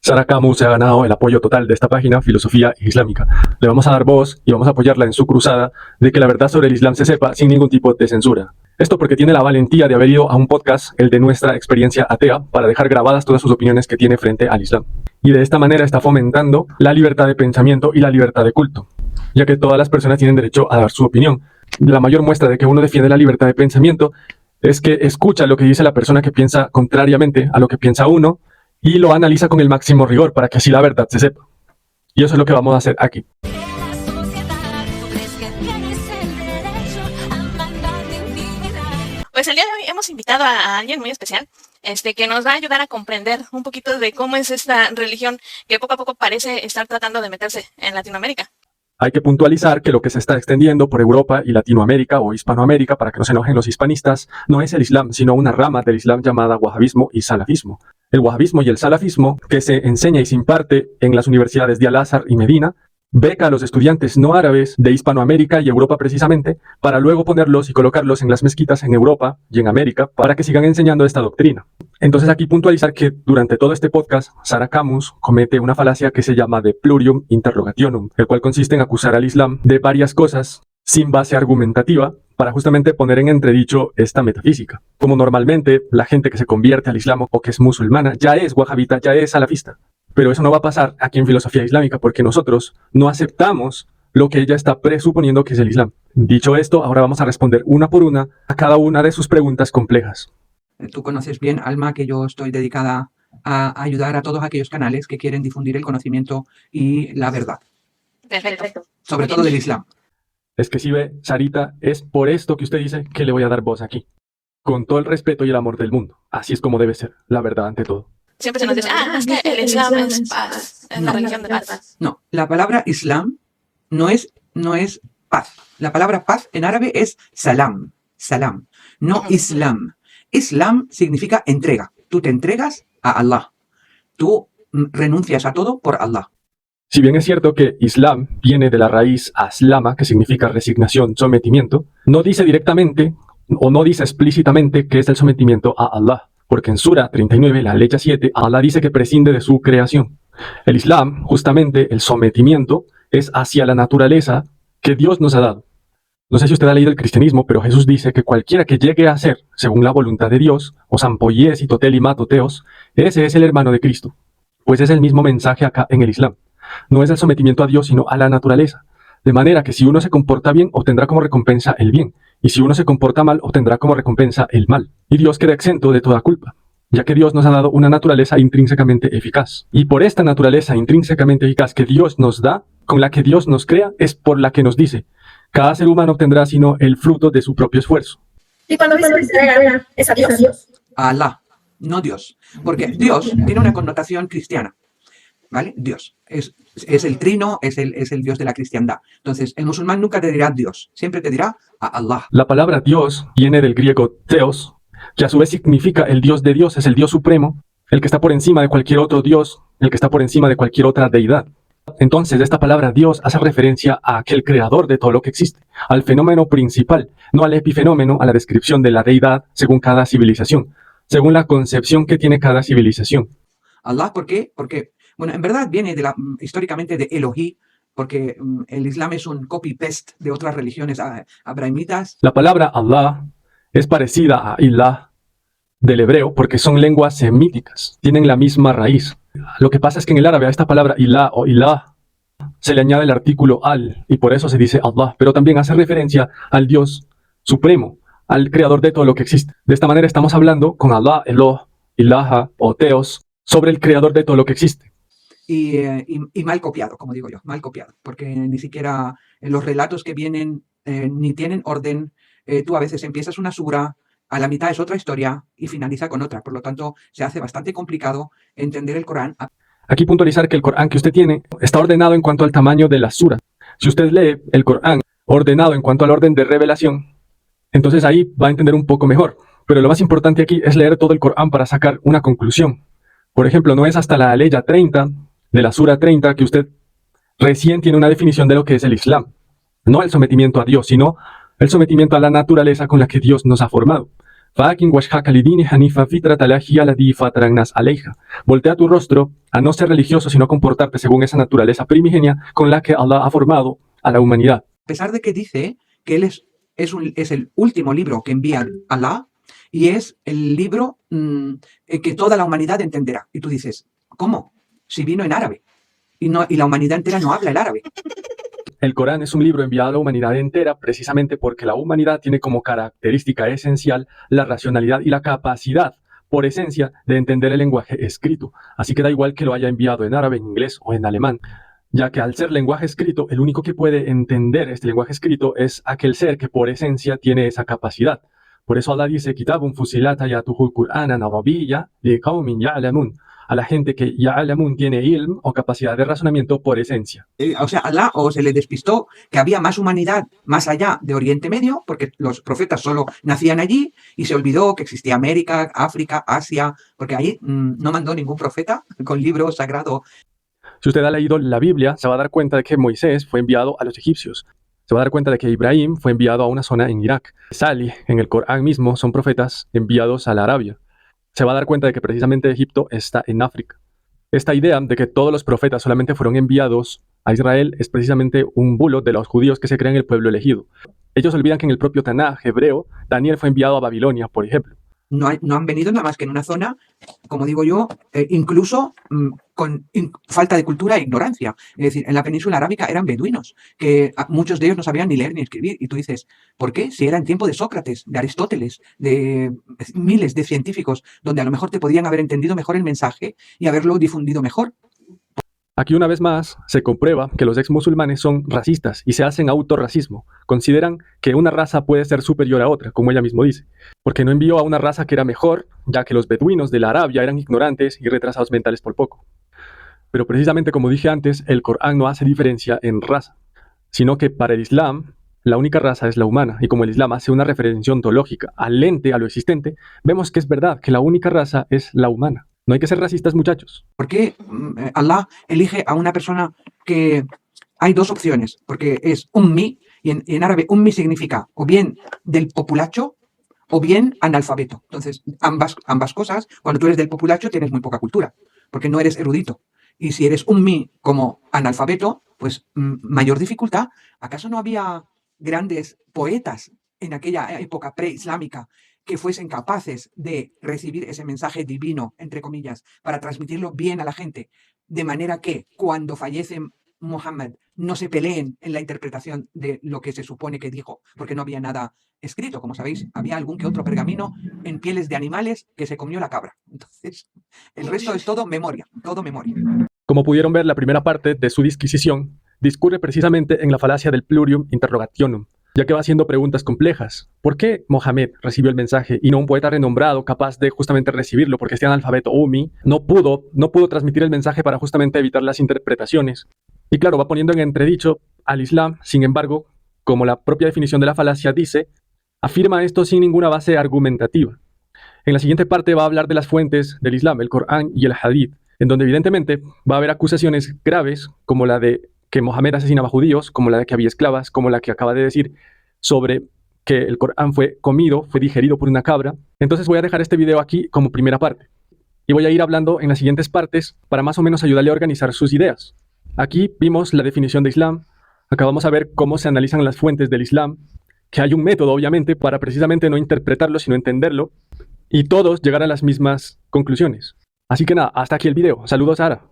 Sara Camus se ha ganado el apoyo total de esta página, Filosofía Islámica. Le vamos a dar voz y vamos a apoyarla en su cruzada de que la verdad sobre el Islam se sepa sin ningún tipo de censura. Esto porque tiene la valentía de haber ido a un podcast, el de nuestra experiencia atea, para dejar grabadas todas sus opiniones que tiene frente al Islam. Y de esta manera está fomentando la libertad de pensamiento y la libertad de culto, ya que todas las personas tienen derecho a dar su opinión. La mayor muestra de que uno defiende la libertad de pensamiento es que escucha lo que dice la persona que piensa contrariamente a lo que piensa uno y lo analiza con el máximo rigor para que así la verdad se sepa. Y eso es lo que vamos a hacer aquí. Pues el día de hoy hemos invitado a alguien muy especial, que nos va a ayudar a comprender un poquito de cómo es esta religión que poco a poco parece estar tratando de meterse en Latinoamérica. Hay que puntualizar que lo que se está extendiendo por Europa y Latinoamérica o Hispanoamérica, para que no se enojen los hispanistas, no es el Islam, sino una rama del Islam llamada wahabismo y salafismo. El wahabismo y el salafismo, que se enseña y se imparte en las universidades de Al-Azhar y Medina, beca a los estudiantes no árabes de Hispanoamérica y Europa precisamente, para luego ponerlos y colocarlos en las mezquitas en Europa y en América, para que sigan enseñando esta doctrina. Entonces aquí puntualizar que durante todo este podcast, Sara Camus comete una falacia que se llama de plurium interrogationum, el cual consiste en acusar al Islam de varias cosas sin base argumentativa, para justamente poner en entredicho esta metafísica. Como normalmente la gente que se convierte al Islam o que es musulmana ya es wahabita, ya es salafista. Pero eso no va a pasar aquí en Filosofía Islámica porque nosotros no aceptamos lo que ella está presuponiendo que es el Islam. Dicho esto, ahora vamos a responder una por una a cada una de sus preguntas complejas. Tú conoces bien, Alma, que yo estoy dedicada a ayudar a todos aquellos canales que quieren difundir el conocimiento y la verdad. Perfecto. Sobre todo del Islam. Es que si ve, Sarita, es por esto que usted dice que le voy a dar voz aquí. Con todo el respeto y el amor del mundo. Así es como debe ser, la verdad ante todo. Siempre se nos dice, es que el Islam es paz, es la religión de paz. No, la palabra Islam no es paz. La palabra paz en árabe es salam, no Islam. Islam significa entrega. Tú te entregas a Allah. Tú renuncias a todo por Allah. Si bien es cierto que Islam viene de la raíz aslama, que significa resignación, sometimiento, no dice directamente o no dice explícitamente que es el sometimiento a Allah. Porque en Sura 39, la aleya 7, Allah dice que prescinde de su creación. El Islam, justamente el sometimiento, es hacia la naturaleza que Dios nos ha dado. No sé si usted ha leído el cristianismo, pero Jesús dice que cualquiera que llegue a ser, según la voluntad de Dios, o sampoyes y totel y matoteos, ese es el hermano de Cristo. Pues es el mismo mensaje acá en el Islam. No es el sometimiento a Dios, sino a la naturaleza. De manera que si uno se comporta bien, obtendrá como recompensa el bien. Y si uno se comporta mal, obtendrá como recompensa el mal. Y Dios queda exento de toda culpa, ya que Dios nos ha dado una naturaleza intrínsecamente eficaz. Y por esta naturaleza intrínsecamente eficaz que Dios nos da, con la que Dios nos crea, es por la que nos dice: cada ser humano obtendrá sino el fruto de su propio esfuerzo. Y cuando dice entrega, es a Dios. A Allah, no Dios. Porque Dios tiene una connotación cristiana. ¿Vale? Dios. Es el trino, es el Dios de la cristiandad. Entonces, el musulmán nunca te dirá Dios, siempre te dirá a Allah. La palabra Dios viene del griego theos, que a su vez significa el Dios de Dios, es el Dios supremo, el que está por encima de cualquier otro Dios, el que está por encima de cualquier otra deidad. Entonces, esta palabra Dios hace referencia a aquel creador de todo lo que existe, al fenómeno principal, no al epifenómeno, a la descripción de la deidad según cada civilización, según la concepción que tiene cada civilización. Allah, ¿por qué? Porque bueno, en verdad viene históricamente de Elohí, porque el Islam es un copy-paste de otras religiones abrahamitas. La palabra Allah es parecida a Ilah del hebreo porque son lenguas semíticas, tienen la misma raíz. Lo que pasa es que en el árabe a esta palabra Ilah o Ilah se le añade el artículo al y por eso se dice Allah, pero también hace referencia al Dios supremo, al creador de todo lo que existe. De esta manera estamos hablando con Allah, Eloh, Ilaha o Teos sobre el creador de todo lo que existe. Y mal copiado, como digo yo, mal copiado, porque ni siquiera los relatos que vienen ni tienen orden. Tú a veces empiezas una sura, a la mitad es otra historia y finaliza con otra. Por lo tanto, se hace bastante complicado entender el Corán. Aquí puntualizar que el Corán que usted tiene está ordenado en cuanto al tamaño de las suras. Si usted lee el Corán ordenado en cuanto al orden de revelación, entonces ahí va a entender un poco mejor. Pero lo más importante aquí es leer todo el Corán para sacar una conclusión. Por ejemplo, no es hasta la aleya 30 de la Sura 30 que usted recién tiene una definición de lo que es el Islam. No el sometimiento a Dios, sino el sometimiento a la naturaleza con la que Dios nos ha formado. فَأَقِمْ وَجْهَكَ لِدِينِ حَنِيفًا فِطْرَةَ اللَّهِ الَّتِي فَطَرَ النَّاسَ عَلَيْهَا. Voltea tu rostro a no ser religioso, sino comportarte según esa naturaleza primigenia con la que Allah ha formado a la humanidad. A pesar de que dice que él es el último libro que envía Alá y es el libro que toda la humanidad entenderá. Y tú dices, ¿cómo? Si vino en árabe y la humanidad entera no habla el árabe. El Corán es un libro enviado a la humanidad entera precisamente porque la humanidad tiene como característica esencial la racionalidad y la capacidad, por esencia, de entender el lenguaje escrito. Así que da igual que lo haya enviado en árabe, en inglés o en alemán, ya que al ser lenguaje escrito, el único que puede entender este lenguaje escrito es aquel ser que por esencia tiene esa capacidad. Por eso Allah dice, Kitabun fusilat ayatuhu Qur'anan arabiyya liqaumin ya'lamun. A la gente que ya'lamun tiene ilm o capacidad de razonamiento por esencia. O sea, Alá o se le despistó que había más humanidad más allá de Oriente Medio, porque los profetas solo nacían allí, y se olvidó que existía América, África, Asia, porque ahí no mandó ningún profeta con libro sagrado. Si usted ha leído la Biblia, se va a dar cuenta de que Moisés fue enviado a los egipcios. Se va a dar cuenta de que Ibrahim fue enviado a una zona en Irak. Salih, en el Corán mismo, son profetas enviados a la Arabia. Se va a dar cuenta de que precisamente Egipto está en África. Esta idea de que todos los profetas solamente fueron enviados a Israel es precisamente un bulo de los judíos que se creen el pueblo elegido. Ellos olvidan que en el propio Tanaj hebreo, Daniel fue enviado a Babilonia, por ejemplo. No han venido nada más que en una zona, como digo yo, incluso con falta de cultura e ignorancia. Es decir, en la península arábica eran beduinos, que muchos de ellos no sabían ni leer ni escribir. Y tú dices, ¿por qué? Si era en tiempo de Sócrates, de Aristóteles, de miles de científicos, donde a lo mejor te podían haber entendido mejor el mensaje y haberlo difundido mejor. Aquí una vez más se comprueba que los ex musulmanes son racistas y se hacen autorracismo. Consideran que una raza puede ser superior a otra, como ella mismo dice, porque no envió a una raza que era mejor, ya que los beduinos de la Arabia eran ignorantes y retrasados mentales por poco. Pero precisamente como dije antes, el Corán no hace diferencia en raza, sino que para el Islam la única raza es la humana, y como el Islam hace una referencia ontológica al ente, a lo existente, vemos que es verdad que la única raza es la humana. No hay que ser racistas, muchachos. ¿Por qué Allah elige a una persona que hay dos opciones? Porque es ummi, y en árabe ummi significa o bien del populacho o bien analfabeto. Entonces, ambas cosas, cuando tú eres del populacho tienes muy poca cultura, porque no eres erudito. Y si eres ummi como analfabeto, pues mayor dificultad. ¿Acaso no había grandes poetas en aquella época preislámica que fuesen capaces de recibir ese mensaje divino, entre comillas, para transmitirlo bien a la gente, de manera que cuando fallece Muhammad no se peleen en la interpretación de lo que se supone que dijo, porque no había nada escrito, como sabéis, había algún que otro pergamino en pieles de animales que se comió la cabra. Entonces, el resto es todo memoria, todo memoria. Como pudieron ver, la primera parte de su disquisición discurre precisamente en la falacia del plurium interrogationum, ya que va haciendo preguntas complejas. ¿Por qué Mohammed recibió el mensaje y no un poeta renombrado capaz de justamente recibirlo? Porque este analfabeto Ummi no pudo transmitir el mensaje para justamente evitar las interpretaciones. Y claro, va poniendo en entredicho al Islam. Sin embargo, como la propia definición de la falacia dice, afirma esto sin ninguna base argumentativa. En la siguiente parte va a hablar de las fuentes del Islam, el Corán y el Hadith, en donde evidentemente va a haber acusaciones graves como la de que Mohammed asesinaba judíos, como la de que había esclavas, como la que acaba de decir sobre que el Corán fue digerido por una cabra. Entonces voy a dejar este video aquí como primera parte. Y voy a ir hablando en las siguientes partes para más o menos ayudarle a organizar sus ideas. Aquí vimos la definición de Islam, acá vamos a ver cómo se analizan las fuentes del Islam, que hay un método obviamente para precisamente no interpretarlo sino entenderlo, y todos llegar a las mismas conclusiones. Así que nada, hasta aquí el video. Saludos, Sara.